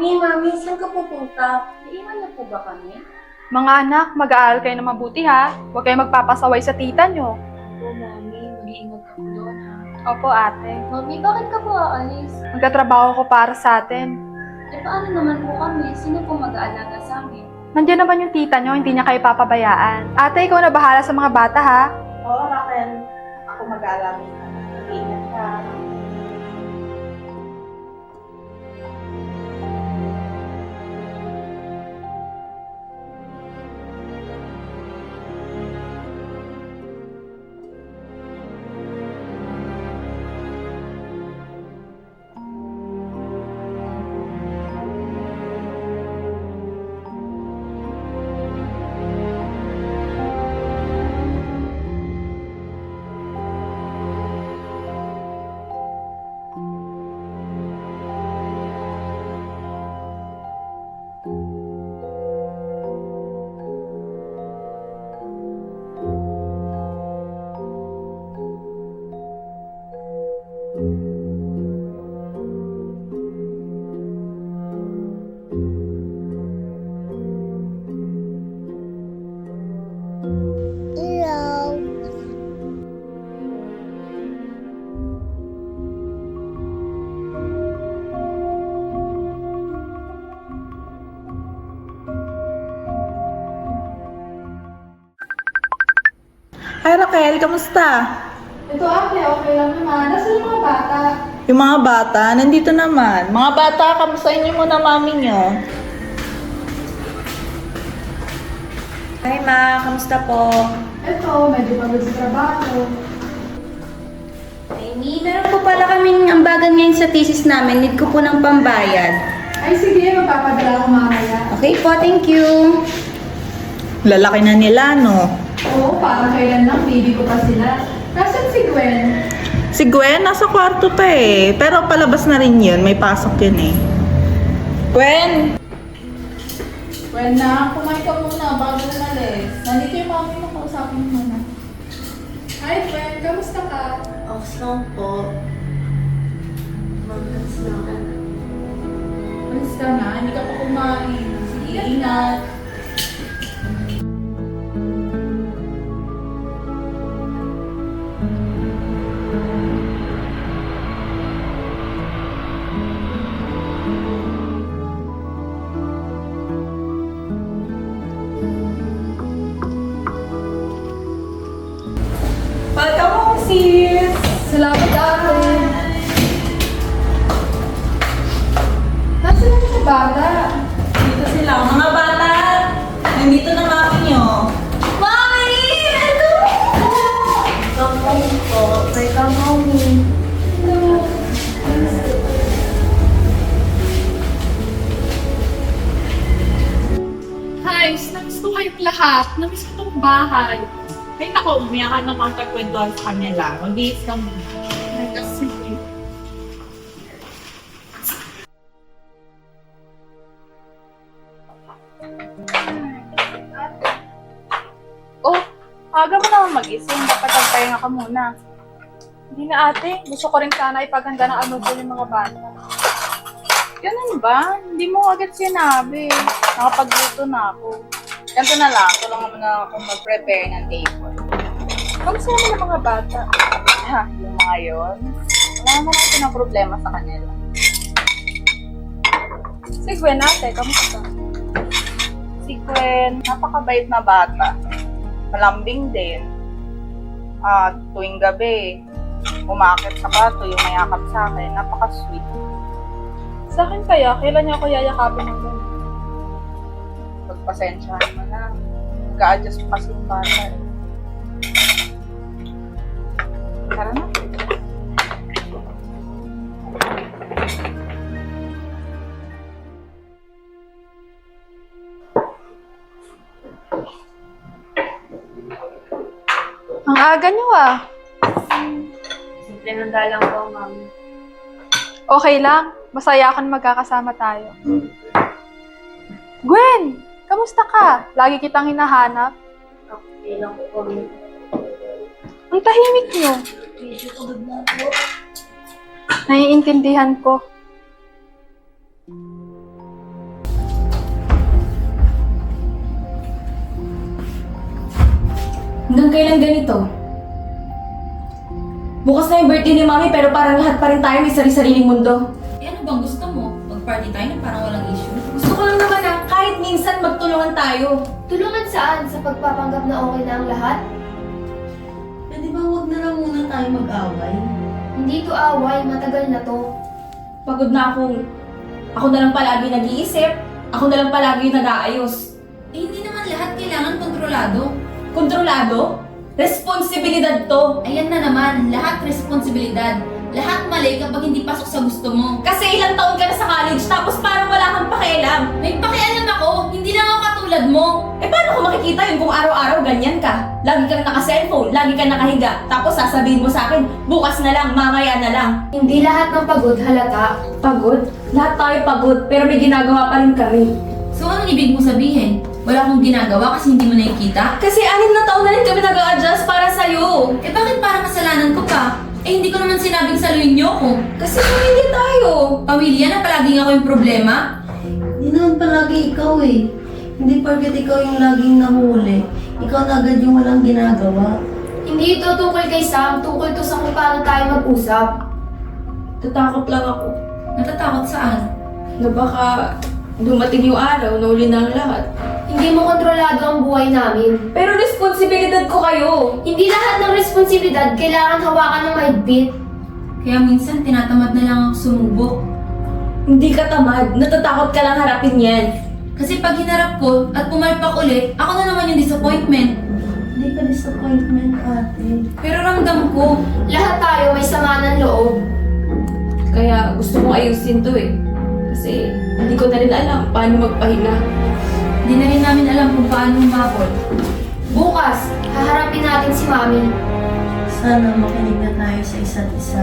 Mami, saan ka pupunta? Iiwan niyo po ba kami? Mga anak, mag-aaral kayo na mabuti ha. Huwag kayong magpapasaway sa tita nyo. Opo, Mami. Mag-iingat ka po doon, ha? Opo, ate. Mami, bakit ka po aalis? Magtatrabaho ko para sa atin. Eh, paano naman po kami? Sino po mag-aalaga sa amin? Nandiyan naman yung tita nyo, hindi niya kayo papabayaan. Ate, ikaw na bahala sa mga bata ha. Oo, Raquel. Ako mag-aalala ka. Mag-iingat ka. Hi Raquel, kamusta? Ito ate, okay lang naman. Nasaan yung mga bata? Yung mga bata, nandito naman. Mga bata, kamustahin niyo muna mami niyo. Hi, Ma. Kamusta po? Ito, medyo pagod sa trabaho. Amy, meron po pala kaming ambagan ngayon sa thesis namin. Need ko po ng pambayad. Ay sige, magpapadala ko mamaya. Okay po, thank you. Lalaki na nila, no? Oo, parang kailan lang, baby ko pa sila. Nasaan si Gwen? Si Gwen, nasa kwarto pa eh. Pero palabas na rin yun, may pasok yun eh. Gwen! Gwen na, kumain ka muna bago umalis. Nandito yung mami mo, kausapin mo muna. Hi Gwen, kamusta ka? Okay lang po. Magas na ako. Alis ka na, hindi ka pa kumain. Sige, ingat. Welcome home, sis! Salamat ate. Nasaan yung mga bata? Dito sila. Mga bata, nandito na mami niyo. Mami! Ano? Come home po. Welcome home. Hi, namiss ko kayong lahat. Namiss ko tong bahay. Ay, naku, umiyakan naman kagwentuhan sa kanila. Mag-iis kang Kasi, oh, aga mo naman mag-ising. Dapat nagpahinga ka muna. Hindi na ate. Gusto ko rin sana ipaganda ng ano yung mga bata. Ganun ba? Hindi mo agad sinabi. Nakapagluto na ako. Ganto na lang, tulungan mo na ako mag-prepare ng table. Kamusta naman ang mga bata? Ha, yung mga yon, wala naman natin ang problema sa kanila. Si Gwen ate, kamusta? Si Gwen, napakabait na bata. Malambing din. At tuwing gabi, umakit sa bato yung mayakap sa akin. Napaka-sweet. Sa akin kaya, kailan niya ako yayakapin ng gano'n? Pagpasensyahan mo na. Nag-a-adjust pa kasi yung bata. eh. Tara na. Ang aga niyo ah. Simple ng dalang po, Mami. Okay lang. Masaya ako na magkakasama tayo. Gwen! Kamusta ka? Lagi kitang hinahanap. Okay lang po, Mami. Ang tahimik niyo. Medyo pagod na po. Naiintindihan ko. Hanggang kailan ganito? Bukas na yung birthday ni Mami pero parang lahat pa rin tayo may sarili-sariling mundo. Eh ano bang gusto mo? Mag-party tayo na parang walang issue. Gusto ko lang naman na kahit minsan magtulungan tayo. Tulungan saan? Sa pagpapanggap na okay na ang lahat? Pwede ba wag na lang muna tayo mag-away? Hindi to away, matagal na to. Pagod na ako na lang palagi nag-iisip, ako na lang palagi yung nag-aayos. Eh hindi naman lahat kailangan kontrolado. Kontrolado? Responsibilidad to. Ayan na naman, lahat responsibilidad. Lahat mali kapag hindi pasok sa gusto mo. Kasi ilang taon ka na sa college tapos parang wala kang pakialam. May pakialam ako, hindi lang ako katulad mo. Eh paano ko makikita yun kung araw-araw ganyan ka? Lagi kang naka-cellphone, lagi kang nakahiga. Tapos sasabihin mo sa akin, bukas na lang, mamaya na lang. Hindi lahat ng pagod halata. Pagod? Lahat tayo pagod, pero may ginagawa pa rin kami. So anong ibig mo sabihin? Wala akong ginagawa kasi hindi mo nakikita? Kasi 6 na taon na rin kami nag-a-adjust para sa'yo. Eh bakit parang kasalanan ko pa? Eh hindi ko naman sinabing saluhin niyo ako. Kasi pamilya tayo. Pamilya na palaging ako yung problema? Hindi naman palagi ikaw eh. Hindi porket ikaw yung laging nahuli. Ikaw na agad yung walang ginagawa. Hindi ito tungkol kay Sam, tungkol to sa kung paano tayo mag-usap. Tatakot lang ako Natatakot saan? na baka dumating yung araw na uli na ang lahat. Hindi mo kontrolado ang buhay namin. Pero responsibilidad ko kayo. Hindi lahat ng responsibilidad kailangan hawakan ng mahigpit. Kaya minsan tinatamad na lang ako sumubok. Hindi ka tamad, natatakot ka lang harapin yan. Kasi pag hinarap ko at pumalpak ulit, ako na naman yung disappointment. Hindi ka disappointment, ate. Pero ramdam ko, Lahat tayo may sama ng loob. Kaya gusto kong ayusin to eh. Kasi hindi ko na rin alam paano magpahinga. di na rin namin alam kung paano umabot. Bukas, haharapin natin si Mami. Sana makinig na tayo sa isa't isa.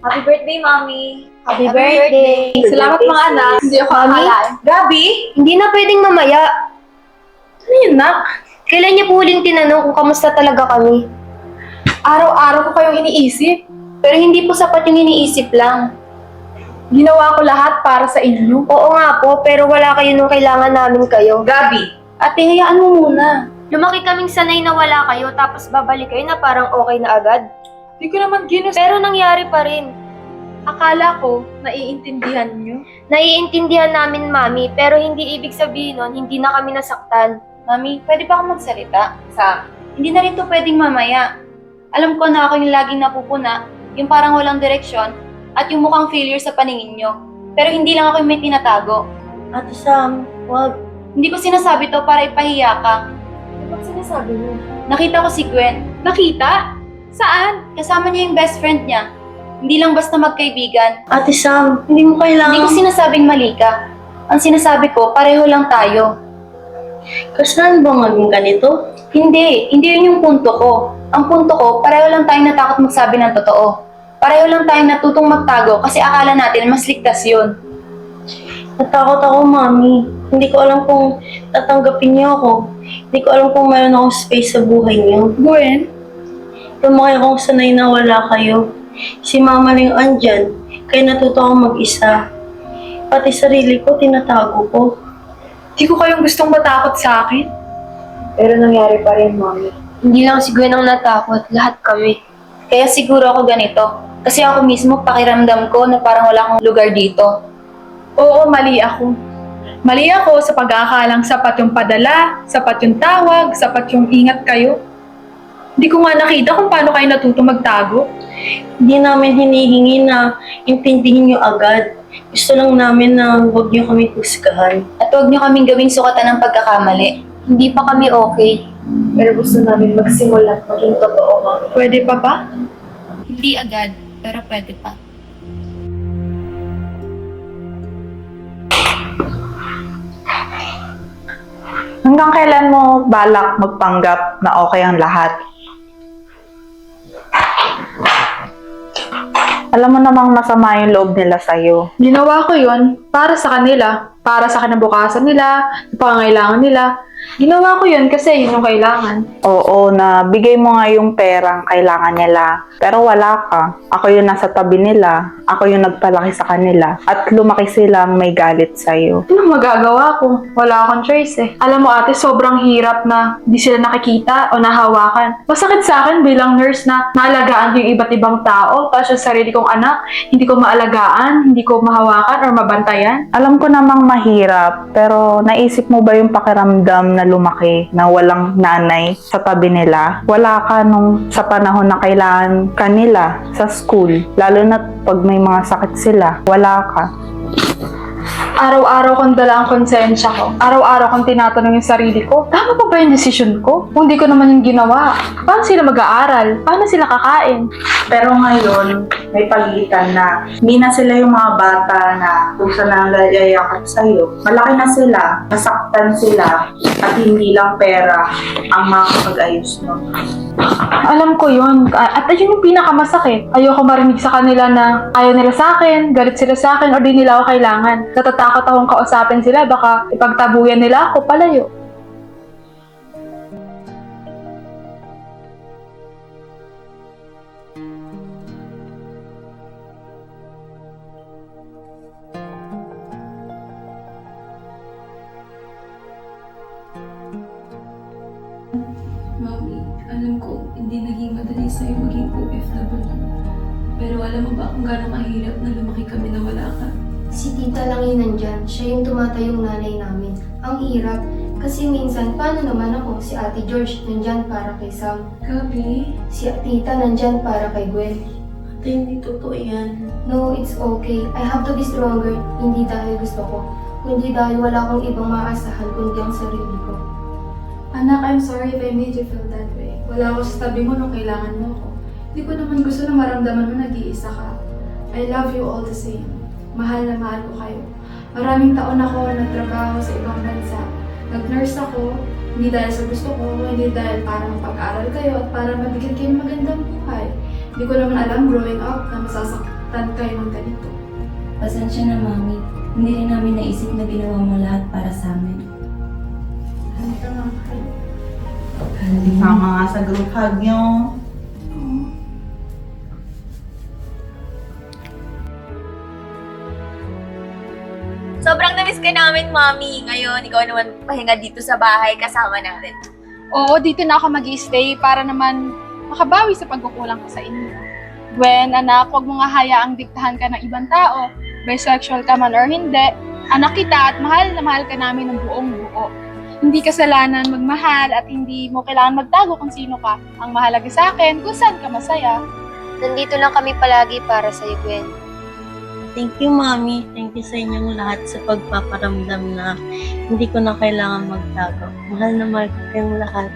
Happy birthday, Mommy! Happy birthday! Salamat mga anak. Hindi ako Mami? akalain. Gabi? Hindi na pwedeng mamaya. Ano yun, Nak? Kailan niya po huling tinanong kung kamusta talaga kami? Araw-araw ko kayong iniisip. Pero hindi po sapat yung iniisip lang. Ginawa ko lahat para sa inyo. Oo nga po, pero wala kayo nung kailangan namin kayo. Gabi, ate, hayaan mo muna. Lumaki kaming sanay na wala kayo tapos babalik kayo na parang okay na agad. Hindi ko naman Pero nangyari pa rin. Akala ko, naiintindihan nyo. Naiintindihan namin, Mami, pero hindi ibig sabihin nun, hindi na kami nasaktan. Mami, pwede ba akong magsalita? Hindi na rin to pwedeng mamaya. Alam ko na ako yung laging napupuna, yung parang walang direksyon, at yung mukhang failure sa paningin nyo. Pero hindi lang ako yung may tinatago. Ate Sam, wag. Hindi ko sinasabi to para ipahiya ka. Ano sinasabi mo? Nakita ko si Gwen. Nakita? Saan? Kasama niya yung best friend niya. Hindi lang basta magkaibigan. Ate Sam, hindi mo Hindi ko kailangan... sinasabing mali ka. Ang sinasabi ko, pareho lang tayo. Kasalanan ba maging ganito? Hindi yun yung punto ko. Ang punto ko, pareho lang tayong natakot magsabi ng totoo. Pareho lang tayong natutong magtago kasi akala natin mas ligtas yun. Natakot ako, Mami. Hindi ko alam kung tatanggapin niyo ako. Hindi ko alam kung mayroon akong space sa buhay niyo. Gwen? Lumaki akong sanay na wala kayo. Si Mama lang andyan, kaya natuto akong mag-isa. Pati sarili ko, tinatago ko. Di ko kayong gustong matakot sa akin. Pero nangyari pa rin, Mami. Hindi lang si Gwen ang natakot, lahat kami. Kaya siguro ako ganito. Kasi ako mismo pakiramdam ko na parang wala akong lugar dito. Oo, mali ako. Mali ako sa pag-aakalang sapat yung padala, sapat yung tawag, sapat yung ingat kayo. Hindi ko nga nakita kung paano kayo natuto magtago. Hindi namin hinihingi na intindihin niyo agad. Gusto lang namin na huwag niyo kami husgahan. At huwag niyo kaming gawing sukatan ng pagkakamali. Hindi pa kami okay. Pero gusto namin magsimula at maging totoo kami. Pwede pa ba? Hindi agad, pero pwede pa. Hanggang kailan mo balak magpanggap na okay ang lahat? Alam mo namang masama yung loob nila sa'yo. Ginawa ko yon para sa kanila, para sa kinabukasan nila, sa pangangailangan nila. Ginawa ko yun kasi yun yung kailangan. Oo, na bigay mo nga yung perang kailangan nila. Pero wala ka. Ako yung nasa tabi nila. Ako yung nagpalaki sa kanila. At lumaki silang may galit sa'yo. Anong magagawa ko? Wala akong choice eh. Alam mo ate, sobrang hirap na di sila nakikita o nahawakan. Masakit sa akin bilang nurse na naalagaan ko yung iba't ibang tao, tapos yung sarili kong anak, hindi ko maalagaan, hindi ko mahawakan or mabantayan. Alam ko namang mahirap, pero naisip mo ba yung pakiramdam na lumaki na walang nanay sa tabi nila? Wala ka nung sa panahon na kailangan kanila sa school, lalo na pag may mga sakit sila. Wala ka. Araw-araw kong dala ang konsensya ko. Araw-araw kong tinatanong yung sarili ko, tama pa ba yung decision ko? Kung hindi ko naman yung ginawa, paano sila mag-aaral? Paano sila kakain? Pero ngayon, may pagitan na hindi na sila yung mga bata na kusa na layayakap sa'yo. Malaki na sila, nasaktan sila, at hindi lang pera ang makakapag-ayos mo. Alam ko yun. At ayun yung pinakamasakit. Ayoko marinig sa kanila na ayaw nila sa akin, galit sila sa akin, o di nila ako kailangan. Natatakot akong kausapin sila, baka ipagtabuyan nila ako palayo. Mami, alam ko, hindi naging madali sa'yo maging OFW. Pero alam mo ba kung gaano kahirap na lumaki kami na wala ka? Si tita lang yung nandyan. Siya yung tumatayong nanay namin. Ang hirap. Kasi minsan, paano naman ako? Si Ate George nandyan para kay Sam. Gabi? Si tita nandyan para kay Gwen. Ate, hindi totoo yan. No, it's okay. I have to be stronger. Hindi dahil gusto ko. Kundi dahil wala akong ibang maaasahan kundi ang sarili ko. Anak, I'm sorry if I made you feel that way. Wala ako sa tabi mo nung kailangan mo ako. Hindi ko naman gusto na maramdaman mo nag-iisa ka. I love you all the same. Mahal na mahal ko kayo. Maraming taon ako nagtrabaho sa ibang bansa. Nag-nurse ako, hindi dahil sa gusto ko, hindi dahil para mapag-aral kayo at para mabigyan kayo ng magandang buhay. Hindi ko naman alam growing up na masasaktan kayo ng ganito. Pasensya na, Mami. Hindi rin namin naisip na ginawa mo lahat para sa amin. Halika nga kayo. Sama nga sa group hug nyo. Sobrang namiss ka namin, Mami. Ngayon, ikaw naman pahinga dito sa bahay kasama natin. Oo, dito na ako mag-i-stay para naman makabawi sa pagkukulang ko sa inyo. Gwen, anak, huwag mo nga hayaang diktahan ka ng ibang tao. Bisexual ka man or hindi, anak kita at mahal na mahal ka namin ng buong buo. Hindi kasalanan magmahal at hindi mo kailangan magtago kung sino ka. Ang mahalaga sa akin, kung saan ka masaya. Nandito lang kami palagi para sa'yo, Gwen. Thank you, Mami. Thank you sa inyong lahat sa pagpaparamdam na hindi ko na kailangan magtago. Mahal na mahal ko kayong lahat.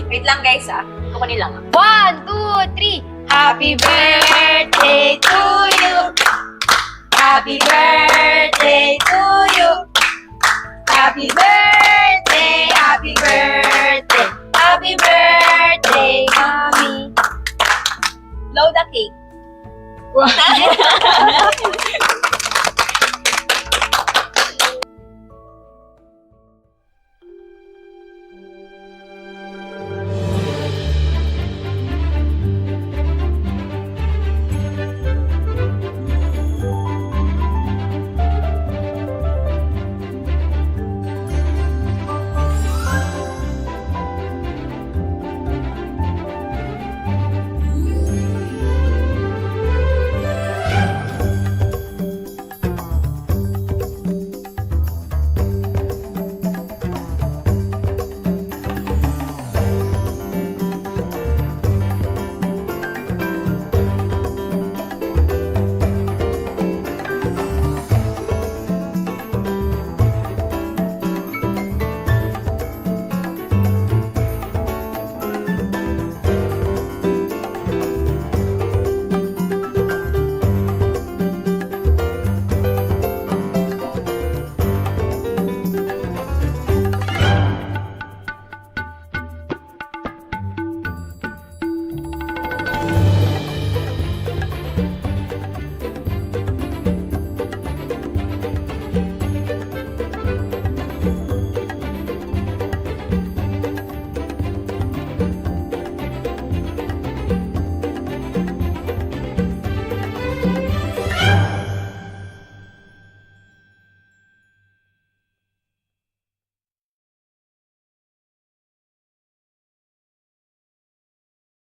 Wait lang, guys, Kukunin lang. 1, 2, 3! Happy birthday to you! Happy birthday to you! Happy birthday!